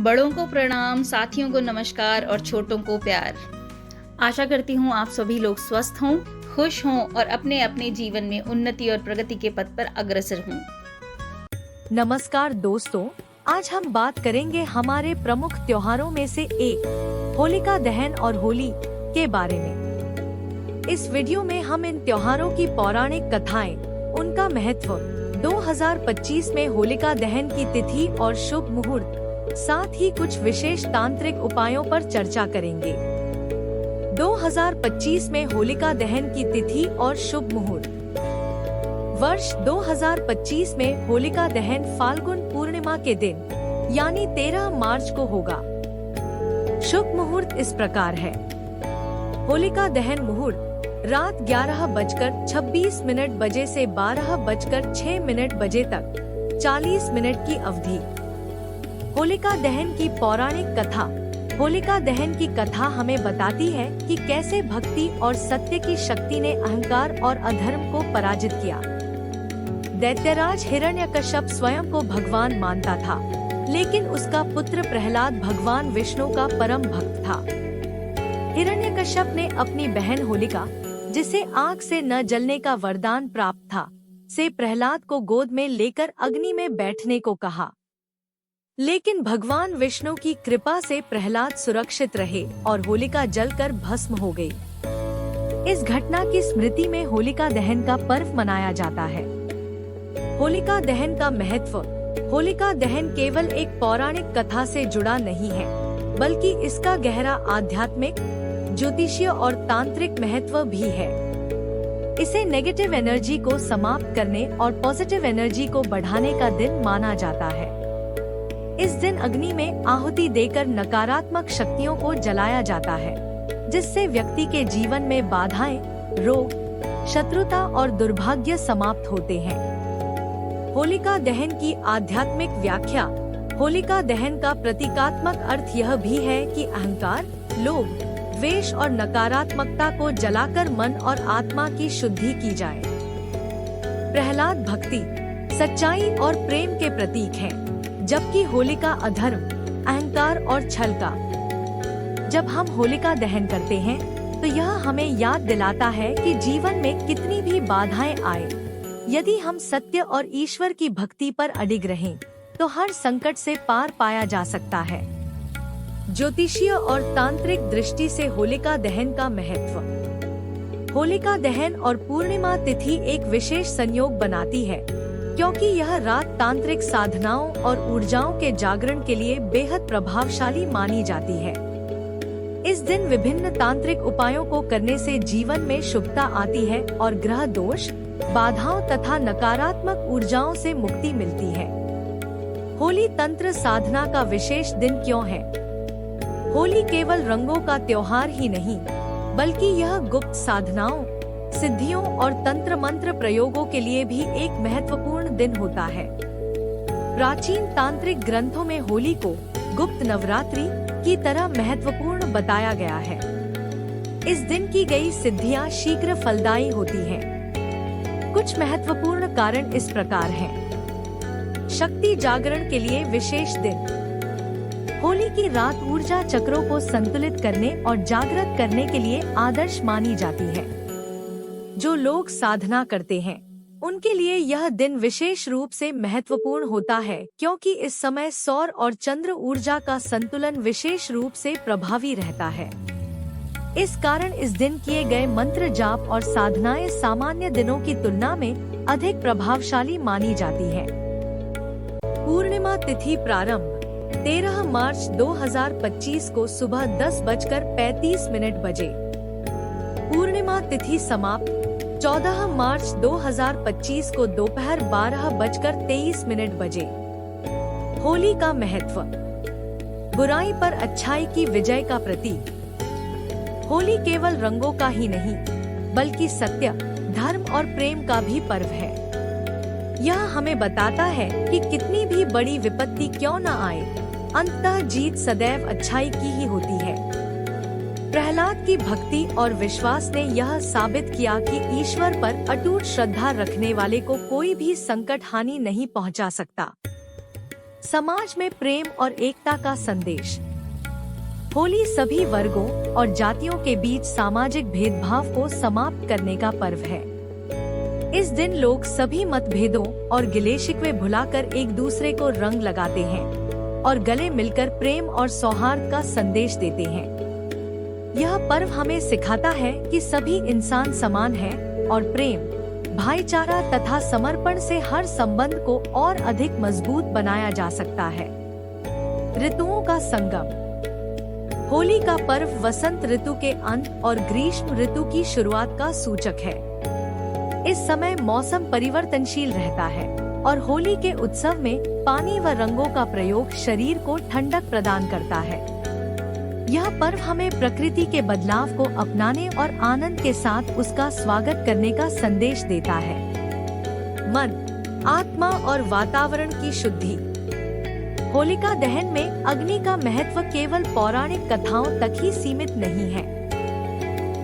बड़ों को प्रणाम, साथियों को नमस्कार और छोटों को प्यार। आशा करती हूँ आप सभी लोग स्वस्थ हों, खुश हों और अपने अपने जीवन में उन्नति और प्रगति के पथ पर अग्रसर हों। नमस्कार दोस्तों, आज हम बात करेंगे हमारे प्रमुख त्योहारों में से एक होलिका दहन और होली के बारे में। इस वीडियो में हम इन त्योहारों की पौराणिक कथाएं, उनका महत्व, 2025 में होलिका दहन की तिथि और शुभ मुहूर्त, साथ ही कुछ विशेष तांत्रिक उपायों पर चर्चा करेंगे। 2025 में होलिका दहन की तिथि और शुभ मुहूर्त। वर्ष 2025 में होलिका दहन फाल्गुन पूर्णिमा के दिन यानी 13 मार्च को होगा। शुभ मुहूर्त इस प्रकार है। होलिका दहन मुहूर्त रात 11:26 बजे से 12:06 बजे तक 40 मिनट की अवधि। होलिका दहन की पौराणिक कथा। होलिका दहन की कथा हमें बताती है कि कैसे भक्ति और सत्य की शक्ति ने अहंकार और अधर्म को पराजित किया। दैत्यराज हिरण्यकश्यप स्वयं को भगवान मानता था, लेकिन उसका पुत्र प्रहलाद भगवान विष्णु का परम भक्त था। हिरण्यकश्यप ने अपनी बहन होलिका, जिसे आग से न जलने का वरदान प्राप्त था, से प्रहलाद को गोद में लेकर अग्नि में बैठने को कहा। लेकिन भगवान विष्णु की कृपा से प्रहलाद सुरक्षित रहे और होलिका जलकर भस्म हो गई। इस घटना की स्मृति में होलिका दहन का पर्व मनाया जाता है। होलिका दहन का महत्व। होलिका दहन केवल एक पौराणिक कथा से जुड़ा नहीं है, बल्कि इसका गहरा आध्यात्मिक, ज्योतिषीय और तांत्रिक महत्व भी है। इसे नेगेटिव एनर्जी को समाप्त करने और पॉजिटिव एनर्जी को बढ़ाने का दिन माना जाता है। इस दिन अग्नि में आहुति देकर नकारात्मक शक्तियों को जलाया जाता है, जिससे व्यक्ति के जीवन में बाधाएं, रोग, शत्रुता और दुर्भाग्य समाप्त होते हैं। होलिका दहन की आध्यात्मिक व्याख्या। होलिका दहन का प्रतीकात्मक अर्थ यह भी है कि अहंकार, लोभ, द्वेष और नकारात्मकता को जलाकर मन और आत्मा की शुद्धि की जाए। प्रहलाद भक्ति, सच्चाई और प्रेम के प्रतीक है, जबकि होलिका अधर्म, अहंकार और छल का। जब हम होलिका दहन करते हैं, तो यह हमें याद दिलाता है कि जीवन में कितनी भी बाधाएं आए, यदि हम सत्य और ईश्वर की भक्ति पर अडिग रहें, तो हर संकट से पार पाया जा सकता है। ज्योतिषीय और तांत्रिक दृष्टि से होलिका दहन का महत्व। होलिका दहन और पूर्णिमा तिथि एक विशेष संयोग बनाती है, क्योंकि यह रात तांत्रिक साधनाओं और ऊर्जाओं के जागरण के लिए बेहद प्रभावशाली मानी जाती है। इस दिन विभिन्न तांत्रिक उपायों को करने से जीवन में शुभता आती है और ग्रह दोष, बाधाओं तथा नकारात्मक ऊर्जाओं से मुक्ति मिलती है। होली तंत्र साधना का विशेष दिन क्यों है? होली केवल रंगों का त्योहार ही नहीं, बल्कि यह गुप्त साधनाओं, सिद्धियों और तंत्र मंत्र प्रयोगों के लिए भी एक महत्वपूर्ण दिन होता है। प्राचीन तांत्रिक ग्रंथों में होली को गुप्त नवरात्रि की तरह महत्वपूर्ण बताया गया है। इस दिन की गई सिद्धियां शीघ्र फलदायी होती हैं। कुछ महत्वपूर्ण कारण इस प्रकार हैं। शक्ति जागरण के लिए विशेष दिन। होली की रात ऊर्जा चक्रों को संतुलित करने और जागृत करने के लिए आदर्श मानी जाती है। जो लोग साधना करते हैं, उनके लिए यह दिन विशेष रूप से महत्वपूर्ण होता है, क्योंकि इस समय सौर और चंद्र ऊर्जा का संतुलन विशेष रूप से प्रभावी रहता है। इस कारण इस दिन किए गए मंत्र जाप और साधनाएं सामान्य दिनों की तुलना में अधिक प्रभावशाली मानी जाती है। पूर्णिमा तिथि प्रारंभ 13 मार्च 2025 को सुबह 10:35 बजे। पूर्णिमा तिथि समाप्त 14 मार्च 2025 को दोपहर 12:23 बजे। होली का महत्व। बुराई पर अच्छाई की विजय का प्रतीक। होली केवल रंगों का ही नहीं, बल्कि सत्य, धर्म और प्रेम का भी पर्व है। यह हमें बताता है कि कितनी भी बड़ी विपत्ति क्यों न आए, अंततः जीत सदैव अच्छाई की ही होती है। प्रहलाद की भक्ति और विश्वास ने यह साबित किया कि ईश्वर पर अटूट श्रद्धा रखने वाले को कोई भी संकट हानि नहीं पहुंचा सकता। समाज में प्रेम और एकता का संदेश। होली सभी वर्गों और जातियों के बीच सामाजिक भेदभाव को समाप्त करने का पर्व है। इस दिन लोग सभी मतभेदों और गिले शिकवे भुलाकर एक दूसरे को रंग लगाते हैं और गले मिलकर प्रेम और सौहार्द का संदेश देते हैं। यह पर्व हमें सिखाता है कि सभी इंसान समान हैं और प्रेम, भाईचारा तथा समर्पण से हर संबंध को और अधिक मजबूत बनाया जा सकता है। ऋतुओं का संगम। होली का पर्व वसंत ऋतु के अंत और ग्रीष्म ऋतु की शुरुआत का सूचक है। इस समय मौसम परिवर्तनशील रहता है और होली के उत्सव में पानी व रंगों का प्रयोग शरीर को ठंडक प्रदान करता है। यह पर्व हमें प्रकृति के बदलाव को अपनाने और आनंद के साथ उसका स्वागत करने का संदेश देता है। मन, आत्मा और वातावरण की शुद्धि। होलिका दहन में अग्नि का महत्व केवल पौराणिक कथाओं तक ही सीमित नहीं है।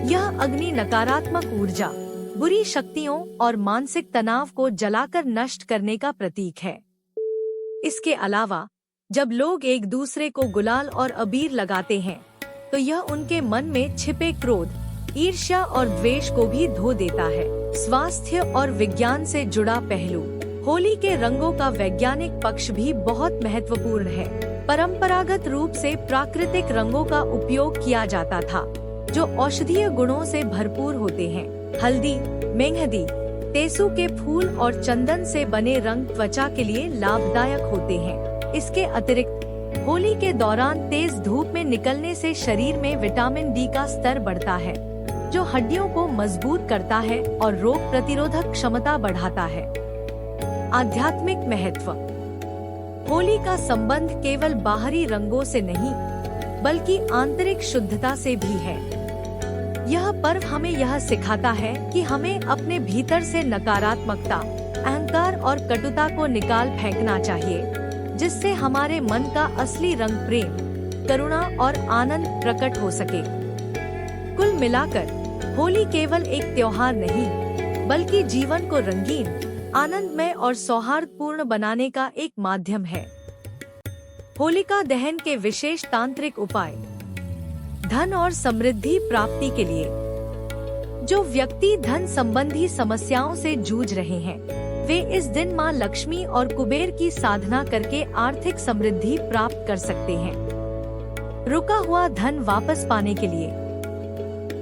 यह अग्नि नकारात्मक ऊर्जा, बुरी शक्तियों और मानसिक तनाव को जलाकर नष्ट करने का प्रतीक है। इसके अलावा जब लोग एक दूसरे को गुलाल और अबीर लगाते हैं, तो यह उनके मन में छिपे क्रोध, ईर्ष्या और द्वेष को भी धो देता है। स्वास्थ्य और विज्ञान से जुड़ा पहलू। होली के रंगों का वैज्ञानिक पक्ष भी बहुत महत्वपूर्ण है। परंपरागत रूप से प्राकृतिक रंगों का उपयोग किया जाता था, जो औषधीय गुणों से भरपूर होते हैं। हल्दी, मेहंदी, तेसु के फूल और चंदन से बने रंग त्वचा के लिए लाभदायक होते हैं। इसके अतिरिक्त होली के दौरान तेज धूप में निकलने से शरीर में विटामिन डी का स्तर बढ़ता है, जो हड्डियों को मजबूत करता है और रोग प्रतिरोधक क्षमता बढ़ाता है। आध्यात्मिक महत्व। होली का संबंध केवल बाहरी रंगों से नहीं, बल्कि आंतरिक शुद्धता से भी है। यह पर्व हमें यह सिखाता है कि हमें अपने भीतर से नकारात्मकता, अहंकार और कटुता को निकाल फेंकना चाहिए, जिससे हमारे मन का असली रंग प्रेम, करुणा और आनंद प्रकट हो सके। कुल मिलाकर होली केवल एक त्योहार नहीं, बल्कि जीवन को रंगीन, आनंदमय और सौहार्दपूर्ण बनाने का एक माध्यम है। होलिका दहन के विशेष तांत्रिक उपाय। धन और समृद्धि प्राप्ति के लिए। जो व्यक्ति धन संबंधी समस्याओं से जूझ रहे हैं, वे इस दिन मां लक्ष्मी और कुबेर की साधना करके आर्थिक समृद्धि प्राप्त कर सकते हैं। रुका हुआ धन वापस पाने के लिए।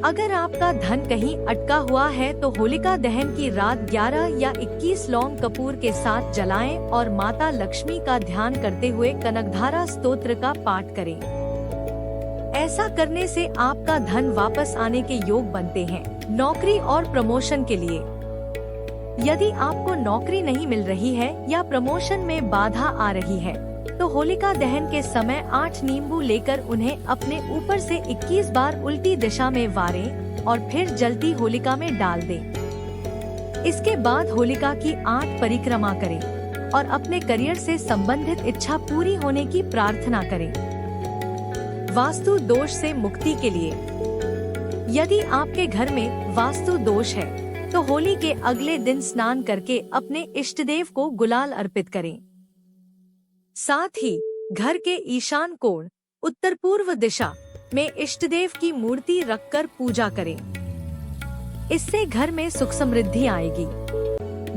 अगर आपका धन कहीं अटका हुआ है तो होलिका दहन की रात 11 या 21 लौंग कपूर के साथ जलाएं और माता लक्ष्मी का ध्यान करते हुए कनकधारा स्तोत्र का पाठ करें। ऐसा करने से आपका धन वापस आने के योग बनते हैं। नौकरी और प्रमोशन के लिए। यदि आपको नौकरी नहीं मिल रही है या प्रमोशन में बाधा आ रही है, तो होलिका दहन के समय 8 नींबू लेकर उन्हें अपने ऊपर से 21 बार उल्टी दिशा में वारें और फिर जलती होलिका में डाल दें। इसके बाद होलिका की 8 परिक्रमा करें और अपने करियर से संबंधित इच्छा पूरी होने की प्रार्थना करें। वास्तु दोष से मुक्ति के लिए। यदि आपके घर में वास्तु दोष है, तो होली के अगले दिन स्नान करके अपने इष्टदेव को गुलाल अर्पित करें। साथ ही घर के ईशान कोण, उत्तर पूर्व दिशा में इष्टदेव की मूर्ति रखकर पूजा करें। इससे घर में सुख समृद्धि आएगी।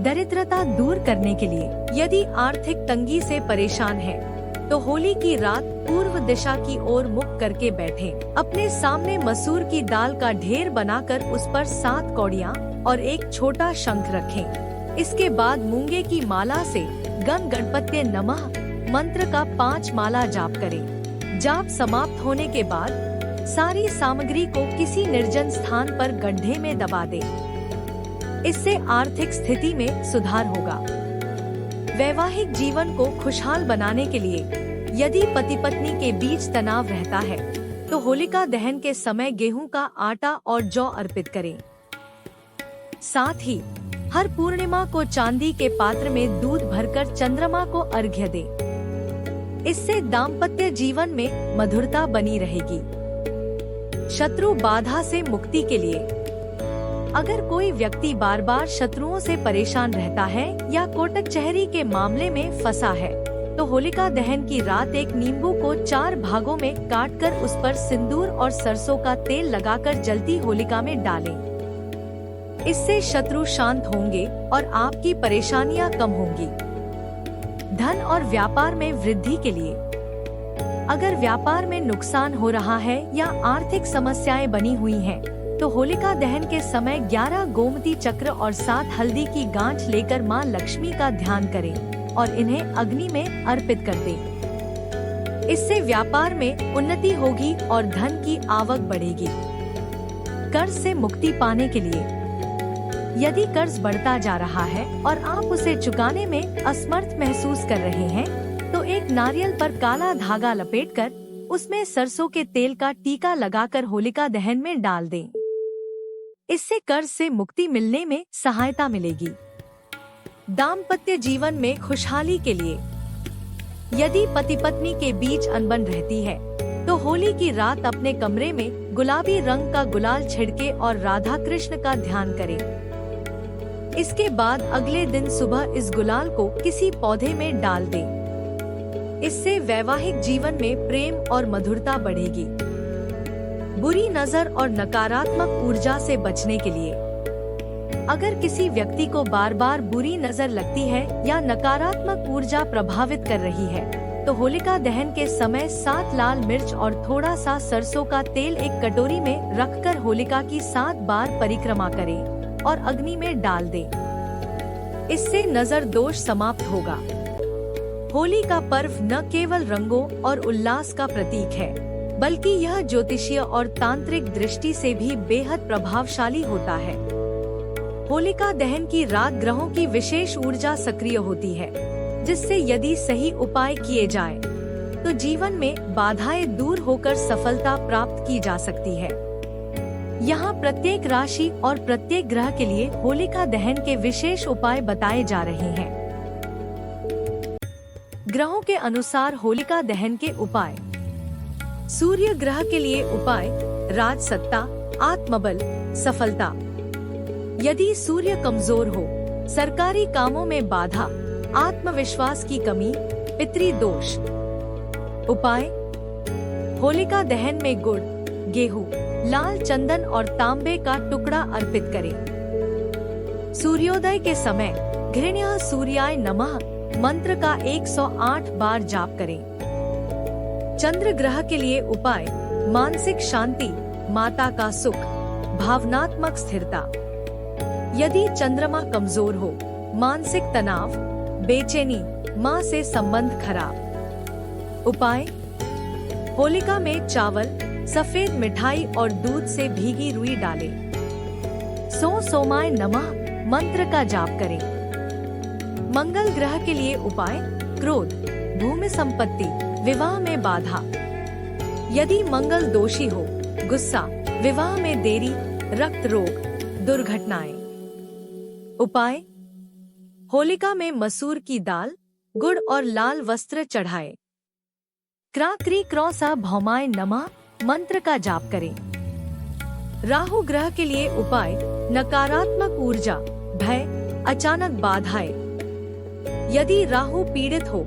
दरिद्रता दूर करने के लिए। यदि आर्थिक तंगी से परेशान हैं, तो होली की रात पूर्व दिशा की ओर मुख करके बैठें। अपने सामने मसूर की दाल का ढेर बनाकर उस पर 7 कौड़ियाँ और एक छोटा शंख रखें। इसके बाद मूंगे की माला से गण गणपत्य नमः मंत्र का 5 माला जाप करें। जाप समाप्त होने के बाद सारी सामग्री को किसी निर्जन स्थान पर गड्ढे में दबा दें। इससे आर्थिक स्थिति में सुधार होगा। वैवाहिक जीवन को खुशहाल बनाने के लिए यदि पति पत्नी के बीच तनाव रहता है, तो होलिका दहन के समय गेहूं का आटा और जौ अर्पित करें। साथ ही हर पूर्णिमा को चांदी के पात्र में दूध भरकर चंद्रमा को अर्घ्य दें। इससे दाम्पत्य जीवन में मधुरता बनी रहेगी। शत्रु बाधा से मुक्ति के लिए। अगर कोई व्यक्ति बार बार शत्रुओं से परेशान रहता है या कोटक चहरी के मामले में फंसा है, तो होलिका दहन की रात एक नींबू को 4 भागों में काटकर उस पर सिंदूर और सरसों का तेल लगाकर जलती होलिका में डालें। इससे शत्रु शांत होंगे और आपकी परेशानियां कम होंगी। धन और व्यापार में वृद्धि के लिए, अगर व्यापार में नुकसान हो रहा है या आर्थिक समस्याएं बनी हुई हैं, तो होलिका दहन के समय 11 गोमती चक्र और 7 हल्दी की गांठ लेकर मां लक्ष्मी का ध्यान करें और इन्हें अग्नि में अर्पित कर दें। इससे व्यापार में उन्नति होगी और धन की आवक बढ़ेगी। कर्ज से मुक्ति पाने के लिए, यदि कर्ज बढ़ता जा रहा है और आप उसे चुकाने में असमर्थ महसूस कर रहे हैं, तो एक नारियल पर काला धागा लपेटकर उसमें सरसों के तेल का टीका लगाकर होलिका दहन में डाल दें। इससे कर्ज से मुक्ति मिलने में सहायता मिलेगी। दाम्पत्य जीवन में खुशहाली के लिए, यदि पति पत्नी के बीच अनबन रहती है, तो होली की रात अपने कमरे में गुलाबी रंग का गुलाल छिड़के और राधा कृष्ण का ध्यान करें। इसके बाद अगले दिन सुबह इस गुलाल को किसी पौधे में डाल दें। इससे वैवाहिक जीवन में प्रेम और मधुरता बढ़ेगी। बुरी नजर और नकारात्मक ऊर्जा से बचने के लिए, अगर किसी व्यक्ति को बार बार बुरी नजर लगती है या नकारात्मक ऊर्जा प्रभावित कर रही है, तो होलिका दहन के समय 7 लाल मिर्च और थोड़ा सा सरसों का तेल एक कटोरी में रखकर होलिका की 7 बार परिक्रमा करें और अग्नि में डाल दें। इससे नजर दोष समाप्त होगा। होली का पर्व न केवल रंगों और उल्लास का प्रतीक है, बल्कि यह ज्योतिषीय और तांत्रिक दृष्टि से भी बेहद प्रभावशाली होता है। होलिका दहन की रात ग्रहों की विशेष ऊर्जा सक्रिय होती है, जिससे यदि सही उपाय किए जाए, तो जीवन में बाधाएं दूर होकर सफलता प्राप्त की जा सकती है। यहाँ प्रत्येक राशि और प्रत्येक ग्रह के लिए होलिका दहन के विशेष उपाय बताए जा रहे हैं। ग्रहों के अनुसार होलिका दहन के उपाय। सूर्य ग्रह के लिए उपाय: राजसत्ता, आत्मबल, सफलता। यदि सूर्य कमजोर हो, सरकारी कामों में बाधा, आत्मविश्वास की कमी, पितृदोष। उपाय: होलिका दहन में गुड़, गेहूं, लाल चंदन और तांबे का टुकड़ा अर्पित करें। सूर्योदय के समय घृण्यः सूर्याय नमः मंत्र का 108 बार जाप करें। चंद्र ग्रह के लिए उपाय: मानसिक शांति, माता का सुख, भावनात्मक स्थिरता। यदि चंद्रमा कमजोर हो, मानसिक तनाव, बेचैनी, मां से संबंध खराब। उपाय: होलिका में चावल, सफेद मिठाई और दूध से भीगी रुई डालें। सोमाय नमः मंत्र का जाप करें। मंगल ग्रह के लिए उपाय: क्रोध, भूमि संपत्ति, विवाह में बाधा। यदि मंगल दोषी हो, गुस्सा, विवाह में देरी, रक्त रोग, दुर्घटनाएं। उपाय: होलिका में मसूर की दाल, गुड़ और लाल वस्त्र चढ़ाएं। क्राक्री क्रौसा भौमाय नमः मंत्र का जाप करें। राहु ग्रह के लिए उपाय: नकारात्मक ऊर्जा, भय, अचानक बाधाएं। यदि राहु पीड़ित हो,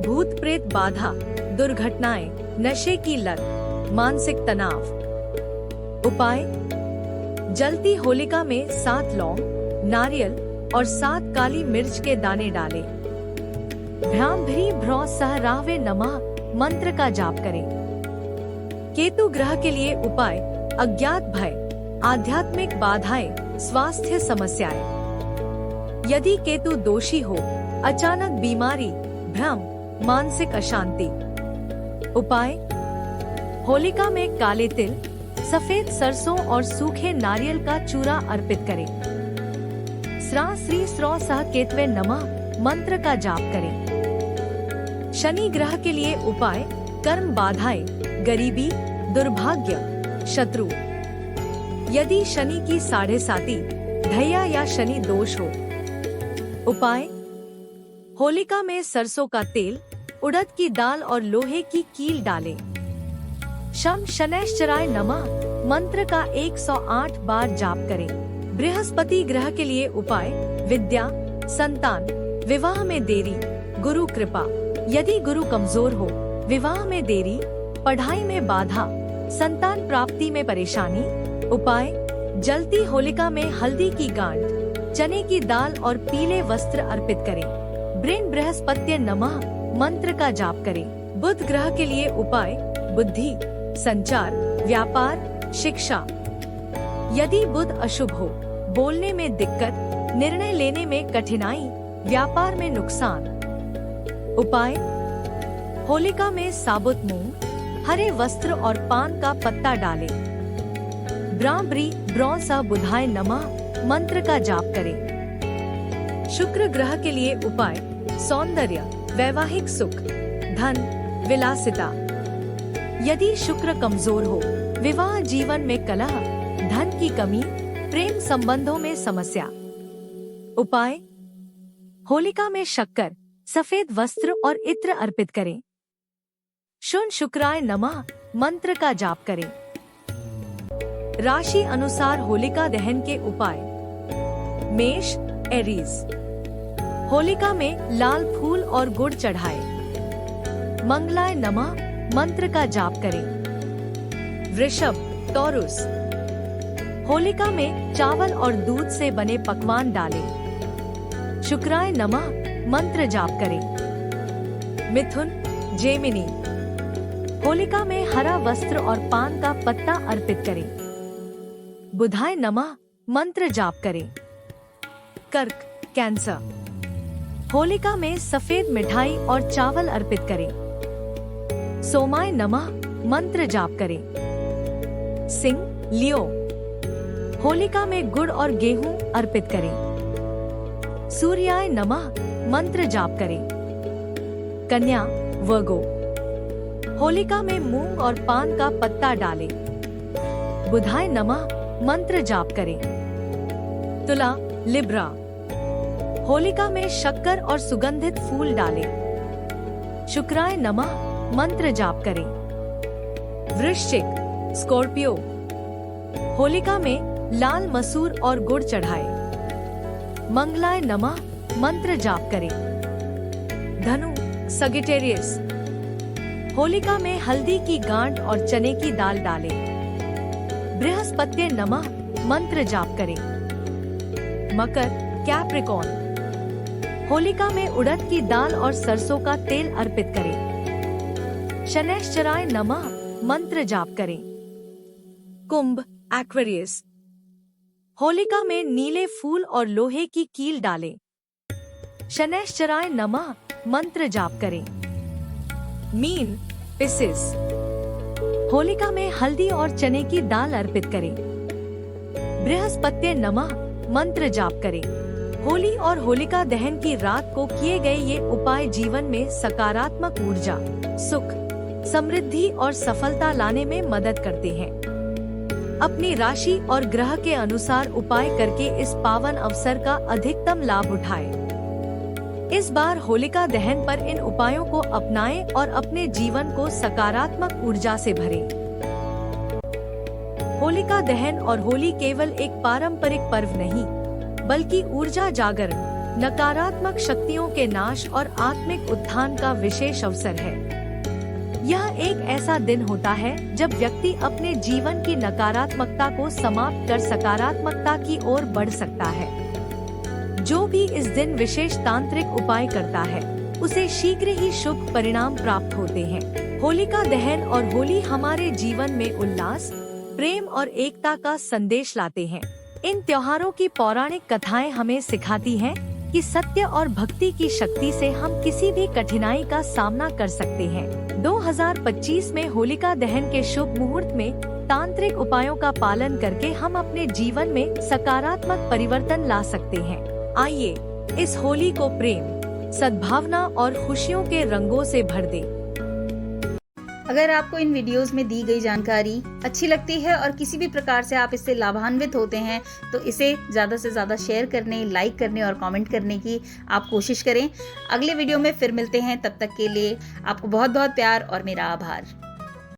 भूत प्रेत बाधा, दुर्घटनाएं, नशे की लत, मानसिक तनाव। उपाय: जलती होलिका में 7 लौंग, नारियल और 7 काली मिर्च के दाने डालें। भ्रामभरी भ्रौ सह राहवे नमः मंत्र का जाप करें। केतु ग्रह के लिए उपाय: अज्ञात भय, आध्यात्मिक बाधाएं, स्वास्थ्य समस्याएं। यदि केतु दोषी हो, अचानक बीमारी, भ्रम, मानसिक अशांति। उपाय: होलिका में काले तिल, सफेद सरसों और सूखे नारियल का चूरा अर्पित करें। स्रा श्री स्रौ सह केतवे नमः मंत्र का जाप करें। शनि ग्रह के लिए उपाय: कर्म बाधाएं, गरीबी, दुर्भाग्य, शत्रु। यदि शनि की 7.5 धैया या शनि दोष हो। उपाय: होलिका में सरसों का तेल, उड़द की दाल और लोहे की कील डालें। शम शनैश्चराय नमः मंत्र का 108 बार जाप करें। बृहस्पति ग्रह के लिए उपाय: विद्या, संतान, विवाह में देरी, गुरु कृपा। यदि गुरु कमजोर हो, विवाह में देरी, पढ़ाई में बाधा, संतान प्राप्ति में परेशानी, उपाय: जलती होलिका में हल्दी की गांठ, चने की दाल और पीले वस्त्र अर्पित करें। ब्रेन बृहस्पत्य नमः मंत्र का जाप करें। बुध ग्रह के लिए उपाय: बुद्धि, संचार, व्यापार, शिक्षा। यदि बुध अशुभ हो, बोलने में दिक्कत, निर्णय लेने में कठिनाई, व्यापार में नुकसान। उपाय: होलिका में साबुत मूंग, हरे वस्त्र और पान का पत्ता डालें। ब्राह्मणी ब्रौंसा बुधाय नमः मंत्र का जाप करें। शुक्र ग्रह के लिए उपाय: सौंदर्य, वैवाहिक सुख, धन, विलासिता। यदि शुक्र कमजोर हो, विवाह जीवन में कलह, धन की कमी, प्रेम संबंधों में समस्या। उपाय: होलिका में शक्कर, सफेद वस्त्र और इत्र अर्पित करें। शुन शुक्राय नमः मंत्र का जाप करें। राशि अनुसार होलिका दहन के उपाय: मेष एरीज, होलिका में लाल फूल और गुड़ चढ़ाए। मंगलाय नमः मंत्र का जाप करें। वृषभ टॉरस, होलिका में चावल और दूध से बने पकवान डालें। शुक्राय नमः मंत्र जाप करें। मिथुन जेमिनी, होलिका में हरा वस्त्र और पान का पत्ता अर्पित करें। बुधाय नमः मंत्र जाप करें। कर्क कैंसर, होलिका में सफेद मिठाई और चावल अर्पित करें। सोमाय नमः मंत्र जाप करें। सिंह लियो, होलिका में गुड़ और गेहूं अर्पित करें। सूर्याय नमः मंत्र जाप करें। कन्या वर्गो, होलिका में मूंग और पान का पत्ता डालें। बुधाय नमः मंत्र जाप करें। तुला लिब्रा, होलिका में शक्कर और सुगंधित फूल डालें। शुक्राय नमः मंत्र जाप करें। वृश्चिक स्कॉर्पियो, होलिका में लाल मसूर और गुड़ चढ़ाए। मंगलाय नमः मंत्र जाप करें। धनु सगिटेरियस, होलिका में हल्दी की गांठ और चने की दाल डालें। बृहस्पत्य नमः मंत्र जाप करें। मकर कैप्रिकॉर्न, होलिका में उड़द की दाल और सरसों का तेल अर्पित करें। शनैश्चराय नमः मंत्र जाप करें। कुंभ एक्वेरियस, होलिका में नीले फूल और लोहे की कील डालें। शनैश्चराय नमः मंत्र जाप करें। मीन पिसिस, होलिका में हल्दी और चने की दाल अर्पित करें। बृहस्पत्य नमः मंत्र जाप करें। होली और होलिका दहन की रात को किए गए ये उपाय जीवन में सकारात्मक ऊर्जा, सुख, समृद्धि और सफलता लाने में मदद करते हैं। अपनी राशि और ग्रह के अनुसार उपाय करके इस पावन अवसर का अधिकतम लाभ उठाएं। इस बार होलिका दहन पर इन उपायों को अपनाएं और अपने जीवन को सकारात्मक ऊर्जा से भरें। होलिका दहन और होली केवल एक पारंपरिक पर्व नहीं, बल्कि ऊर्जा जागरण, नकारात्मक शक्तियों के नाश और आत्मिक उत्थान का विशेष अवसर है। यह एक ऐसा दिन होता है जब व्यक्ति अपने जीवन की नकारात्मकता को समाप्त कर सकारात्मकता की ओर बढ़ सकता है। जो भी इस दिन विशेष तांत्रिक उपाय करता है, उसे शीघ्र ही शुभ परिणाम प्राप्त होते हैं। होलिका दहन और होली हमारे जीवन में उल्लास, प्रेम और एकता का संदेश लाते हैं। इन त्योहारों की पौराणिक कथाएं हमें सिखाती हैं कि सत्य और भक्ति की शक्ति से हम किसी भी कठिनाई का सामना कर सकते हैं। 2025 में होलिका दहन के शुभ मुहूर्त में तांत्रिक उपायों का पालन करके हम अपने जीवन में सकारात्मक परिवर्तन ला सकते हैं। आइए इस होली को प्रेम, सद्भावना और खुशियों के रंगों से भर दें। अगर आपको इन वीडियोस में दी गई जानकारी अच्छी लगती है और किसी भी प्रकार से आप इससे लाभान्वित होते हैं तो इसे ज़्यादा से ज़्यादा शेयर करने, लाइक करने और कमेंट करने की आप कोशिश करें। अगले वीडियो में फिर मिलते हैं, तब तक के लिए आपको बहुत बहुत प्यार और मेरा आभार।